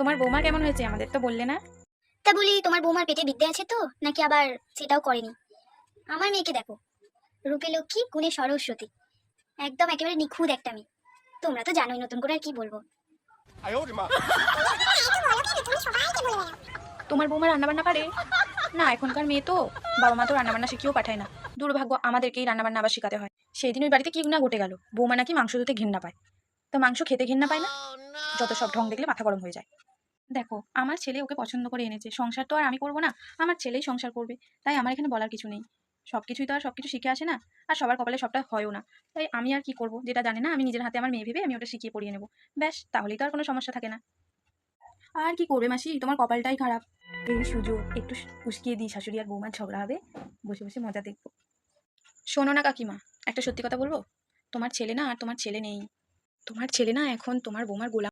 তোমার বৌমা কেমন হয়েছে? আমাদের তো বললে না। তা বলি, তোমার বৌমার পেটে বিদ্যে আছে তো, নাকি আবার সেটাও করেনি? আমার মেয়েকে দেখো, রূপে লক্ষ্মী গুণে সরস্বতী, একদম একেবারে নিখুঁত একটা মেয়ে। তোমরা তো জানোই, নতুন করে আর কি বলবো। তোমার বৌমা রান্নাবান্না পারে? না, এখনকার মেয়ে তো বাবা মা তো রান্নাবান্না শিখিয়েও পাঠায় না। দুর্ভাগ্য, আমাদেরকেই রান্নাবান্না আবার শেখাতে হয়। সেই দিন ওই বাড়িতে কি না ঘটে গেল, বৌমা নাকি মাংস ধুতে ঘেন্না পায়। তা মাংস খেতে ঘেন্না পায় না? যত সব ঢং দেখলে মাথা গরম হয়ে যায়। দেখো, আমার ছেলে ওকে পছন্দ করে এনেছে, সংসার তো আর আমি করবো না, আমার ছেলেই সংসার করবে। তাই আমার এখানে বলার কিছু নেই। সবকিছুই তো আর সবকিছু শিখে আসে না, আর সবার কপালে সবটা হয়ও না। তাই আমি আর কি করব, যেটা জানে না আমি নিজের হাতে আমার মেয়ে ভেবে আমি ওটা শিখিয়ে পড়িয়ে নেবো। ব্যাস, তাহলেই তো আর কোনো সমস্যা থাকে না। আর কি করবে মাসি, তোমার কপালটাই খারাপ। এই সুযোগ একটু উস্কিয়ে দিই, শাশুড়ি আর বৌমার ঝগড়া হবে, বসে বসে মজা দেখবো। শোনো না কাকিমা, একটা সত্যি কথা বলবো। তোমার ছেলে না আর তোমার ছেলে নেই। তোমার ছেলে না এখন তোমার বৌমার গোলাম।